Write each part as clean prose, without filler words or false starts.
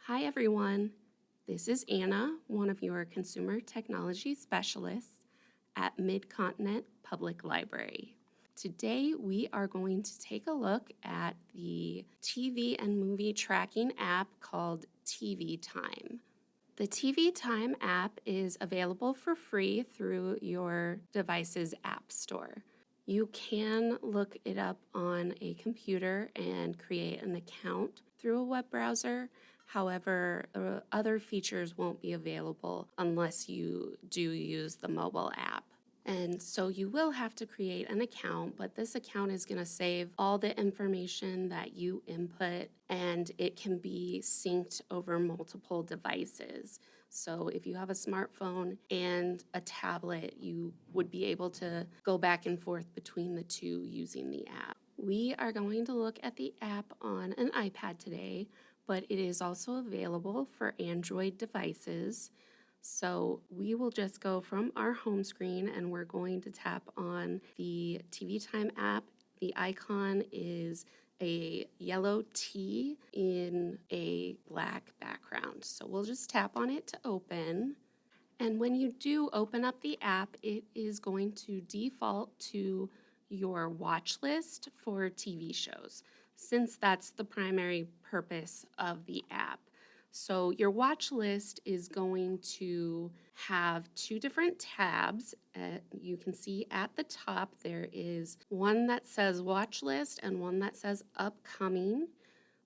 Hi, everyone. This is Anna, one of your consumer technology specialists at Mid-Continent Public Library. Today, we are going to take a look at the TV and movie tracking app called TV Time. The TV Time app is available for free through your device's app store. You can look it up on a computer and create an account through a web browser. However, other features won't be available unless you do use the mobile app. And so you will have to create an account, but this account is going to save all the information that you input, and it can be synced over multiple devices. So if you have a smartphone and a tablet, you would be able to go back and forth between the two using the app. We are going to look at the app on an iPad today, but it is also available for Android devices. So we will just go from our home screen and we're going to tap on the TV Time app. The icon is a yellow T in a black background. So we'll just tap on it to open. And when you do open up the app, it is going to default to your watch list for TV shows, since that's the primary purpose of the app. So your watch list is going to have two different tabs. You can see at the top there is one that says watch list and one that says upcoming.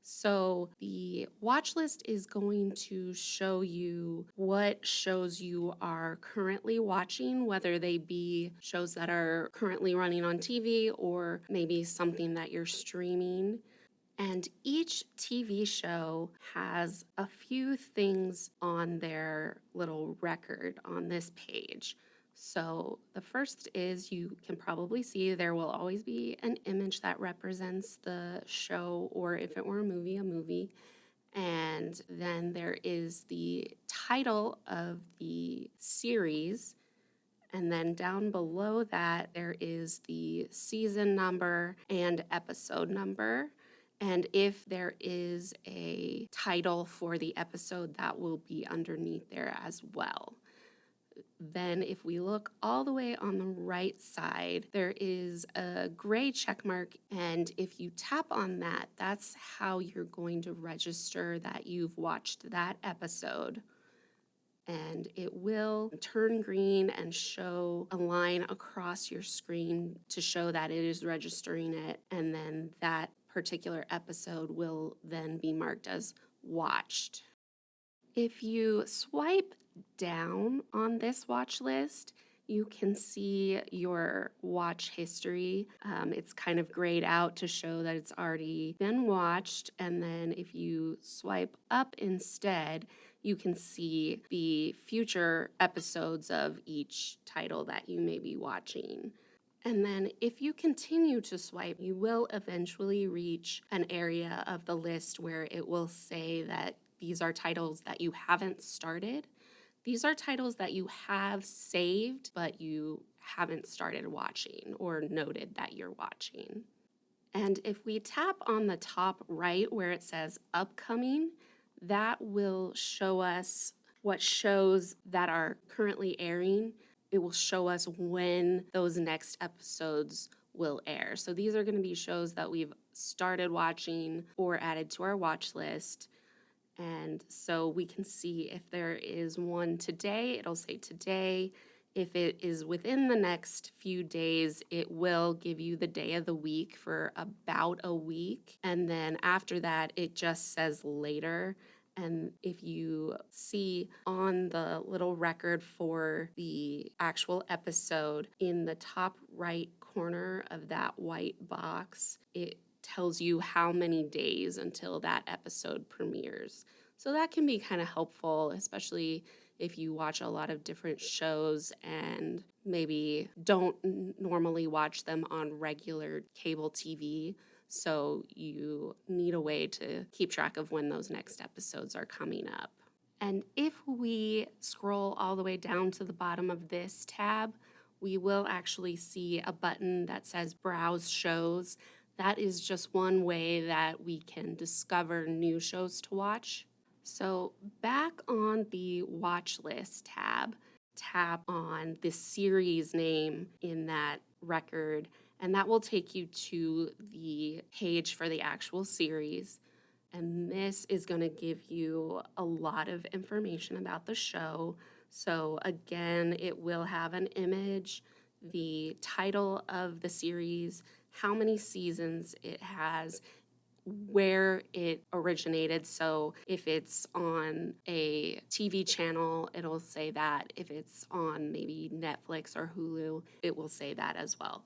So the watch list is going to show you what shows you are currently watching, whether they be shows that are currently running on TV or maybe something that you're streaming. And each TV show has a few things on their little record on this page. So the first is, you can probably see there will always be an image that represents the show, or if it were a movie. And then there is the title of the series. And then down below that, there is the season number and episode number. And if there is a title for the episode, that will be underneath there as well. Then if we look all the way on the right side, there is a gray check mark, and if you tap on that, that's how you're going to register that you've watched that episode. And it will turn green and show a line across your screen to show that it is registering it, and then that particular episode will then be marked as watched. If you swipe down on this watch list, you can see your watch history. It's kind of grayed out to show that it's already been watched. And then if you swipe up instead, you can see the future episodes of each title that you may be watching. And then if you continue to swipe, you will eventually reach an area of the list where it will say that these are titles that you haven't started. These are titles that you have saved, but you haven't started watching or noted that you're watching. And if we tap on the top right where it says upcoming, that will show us what shows that are currently airing. It will show us when those next episodes will air. So these are going to be shows that we've started watching or added to our watch list. And so we can see if there is one today, it'll say today. If it is within the next few days, it will give you the day of the week for about a week. And then after that, it just says later. And if you see on the little record for the actual episode, in the top right corner of that white box, it tells you how many days until that episode premieres. So that can be kind of helpful, especially if you watch a lot of different shows and maybe don't normally watch them on regular cable TV. So you need a way to keep track of when those next episodes are coming up. And if we scroll all the way down to the bottom of this tab, we will actually see a button that says Browse Shows. That is just one way that we can discover new shows to watch. So back on the watch list tab, tap on the series name in that record, and that will take you to the page for the actual series. And this is going to give you a lot of information about the show. So, again, it will have an image, the title of the series, how many seasons it has, where it originated. So if it's on a TV channel, it'll say that. If it's on maybe Netflix or Hulu, it will say that as well.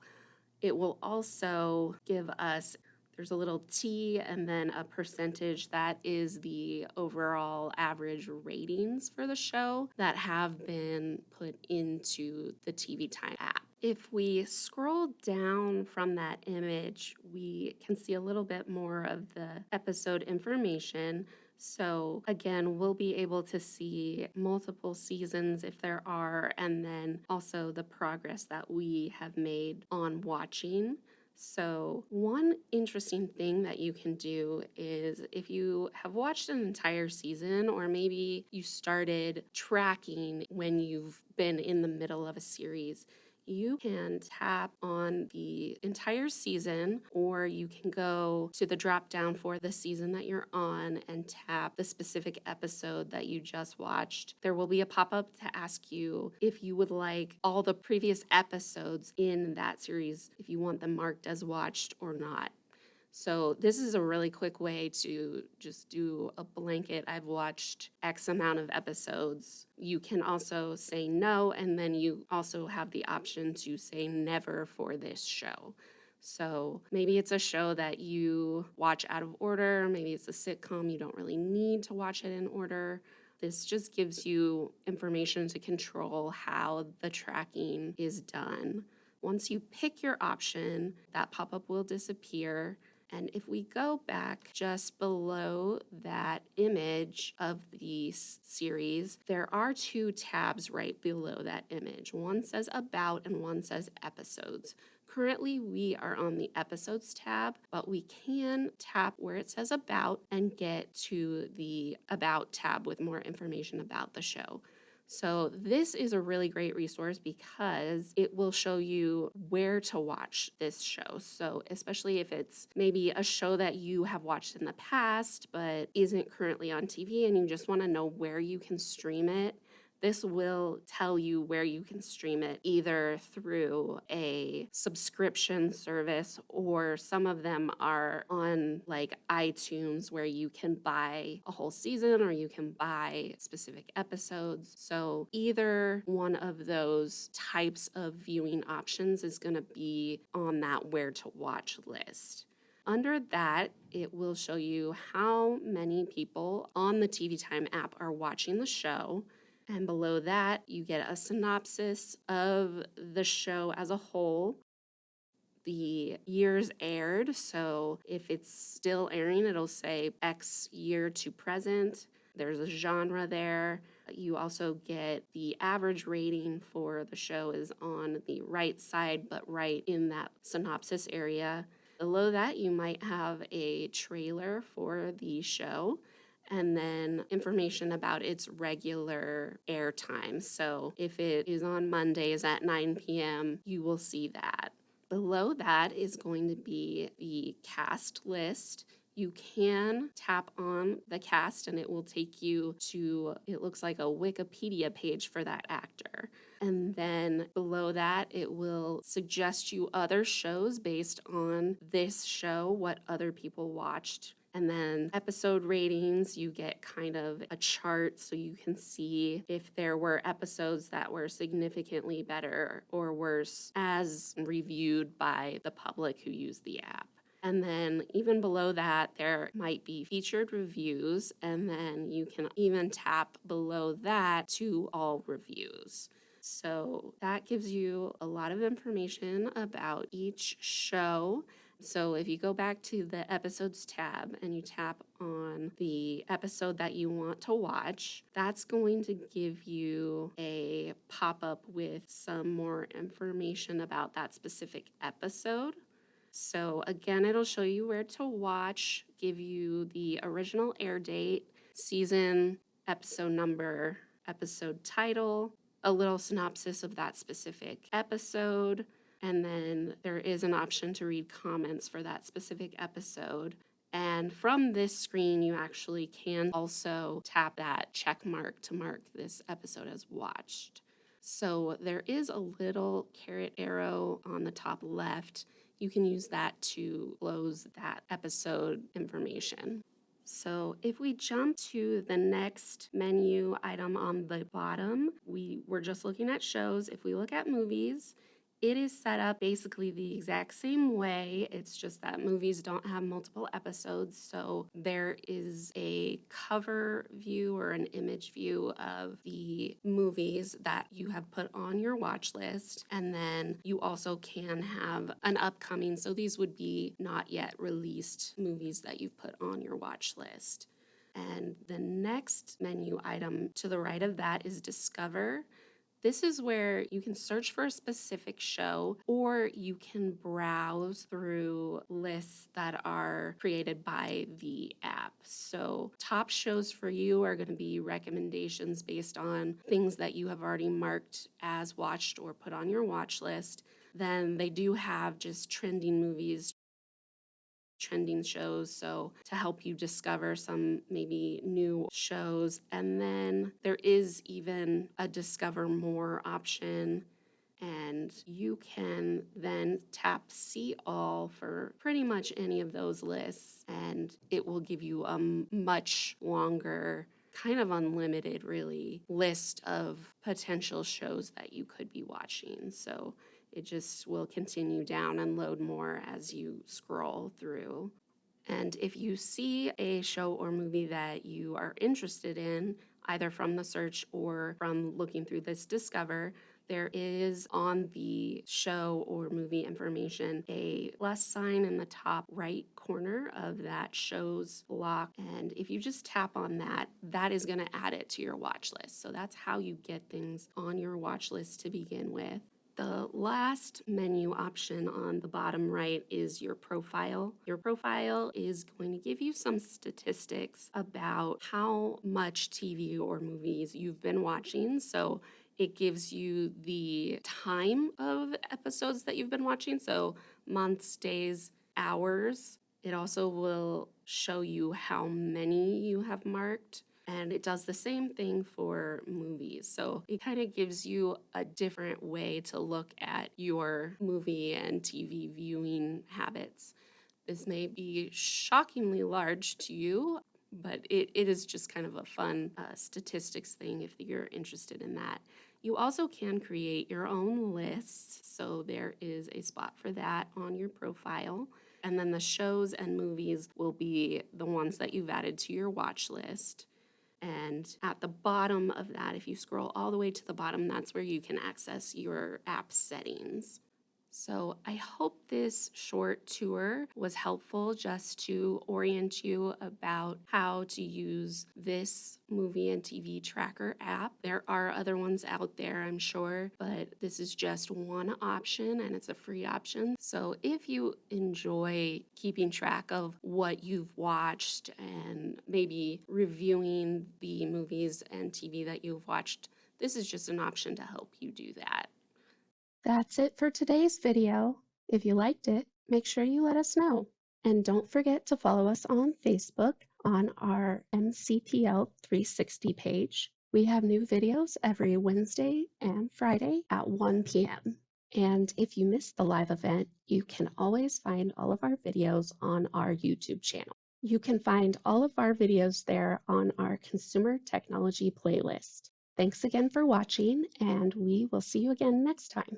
It will also give us, there's a little T and then a percentage that is the overall average ratings for the show that have been put into the TV Time app. If we scroll down from that image, we can see a little bit more of the episode information. So again, we'll be able to see multiple seasons if there are, and then also the progress that we have made on watching. So one interesting thing that you can do is if you have watched an entire season, or maybe you started tracking when you've been in the middle of a series, you can tap on the entire season, or you can go to the drop down for the season that you're on and tap the specific episode that you just watched. There will be a pop-up to ask you if you would like all the previous episodes in that series, if you want them marked as watched or not. So this is a really quick way to just do a blanket, I've watched X amount of episodes. You can also say no, and then you also have the option to say never for this show. So maybe it's a show that you watch out of order, maybe it's a sitcom, you don't really need to watch it in order. This just gives you information to control how the tracking is done. Once you pick your option, that pop-up will disappear. And if we go back just below that image of the series, there are two tabs right below that image. One says About and one says Episodes. Currently, we are on the Episodes tab, but we can tap where it says About and get to the About tab with more information about the show. So this is a really great resource because it will show you where to watch this show. So especially if it's maybe a show that you have watched in the past but isn't currently on TV and you just want to know where you can stream it, this will tell you where you can stream it either through a subscription service, or some of them are on like iTunes where you can buy a whole season or you can buy specific episodes. So either one of those types of viewing options is going to be on that where to watch list. Under that, it will show you how many people on the TV Time app are watching the show. And below that, you get a synopsis of the show as a whole, the years aired. So if it's still airing, it'll say X year to present. There's a genre there. You also get the average rating for the show is on the right side, but right in that synopsis area. Below that, you might have a trailer for the show, and then information about its regular air time. So if it is on Mondays at 9 p.m., you will see that. Below that is going to be the cast list. You can tap on the cast and it will take you to, it looks like a Wikipedia page for that actor. And then below that, it will suggest you other shows based on this show, what other people watched. And then episode ratings, you get kind of a chart so you can see if there were episodes that were significantly better or worse as reviewed by the public who use the app. And then even below that, there might be featured reviews, and then you can even tap below that to all reviews. So that gives you a lot of information about each show. So if you go back to the episodes tab and you tap on the episode that you want to watch, that's going to give you a pop-up with some more information about that specific episode. So again, it'll show you where to watch, give you the original air date, season, episode number, episode title, a little synopsis of that specific episode, and then there is an option to read comments for that specific episode. And from this screen, you actually can also tap that check mark to mark this episode as watched. So there is a little caret arrow on the top left. You can use that to close that episode information. So if we jump to the next menu item on the bottom, we were just looking at shows. If we look at movies, it is set up basically the exact same way. It's just that movies don't have multiple episodes. So there is a cover view or an image view of the movies that you have put on your watch list. And then you also can have an upcoming. So these would be not yet released movies that you've put on your watch list. And the next menu item to the right of that is Discover. This is where you can search for a specific show, or you can browse through lists that are created by the app. So top shows for you are going to be recommendations based on things that you have already marked as watched or put on your watch list. Then they do have just trending movies, trending shows, so to help you discover some maybe new shows. And then there is even a discover more option, and you can then tap see all for pretty much any of those lists, and it will give you a much longer, kind of unlimited really, list of potential shows that you could be watching. So it just will continue down and load more as you scroll through. And if you see a show or movie that you are interested in, either from the search or from looking through this Discover, there is on the show or movie information a plus sign in the top right corner of that show's block. And if you just tap on that, that is going to add it to your watch list. So that's how you get things on your watch list to begin with. The last menu option on the bottom right is your profile. Your profile is going to give you some statistics about how much TV or movies you've been watching. So it gives you the time of episodes that you've been watching, so months, days, hours. It also will show you how many you have marked. And it does the same thing for movies. So it kind of gives you a different way to look at your movie and TV viewing habits. This may be shockingly large to you, but it is just kind of a fun statistics thing if you're interested in that. You also can create your own lists. So there is a spot for that on your profile. And then the shows and movies will be the ones that you've added to your watch list. And at the bottom of that, if you scroll all the way to the bottom, that's where you can access your app settings. So I hope this short tour was helpful just to orient you about how to use this movie and TV tracker app. There are other ones out there, I'm sure, but this is just one option and it's a free option. So if you enjoy keeping track of what you've watched and maybe reviewing the movies and TV that you've watched, this is just an option to help you do that. That's it for today's video. If you liked it, make sure you let us know. And don't forget to follow us on Facebook on our MCPL 360 page. We have new videos every Wednesday and Friday at 1 p.m. And if you missed the live event, you can always find all of our videos on our YouTube channel. You can find all of our videos there on our Consumer Technology playlist. Thanks again for watching, and we will see you again next time.